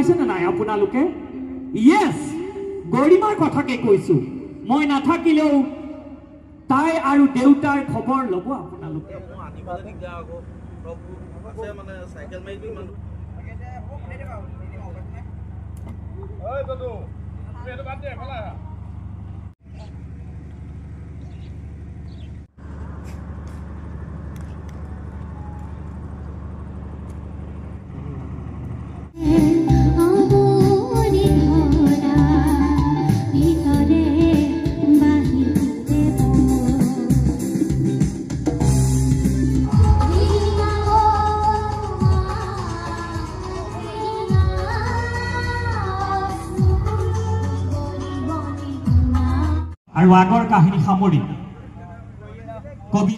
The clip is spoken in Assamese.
পাইছে না নাই আপোনালোকে ইয়েস গৰিমাৰ কথাকে কৈছো মই নাথাকিলেও তাই আৰু দেউতাৰ খবৰ ল'ব আপোনালোকে আৰু আগৰ কাহিনী সামৰি কবি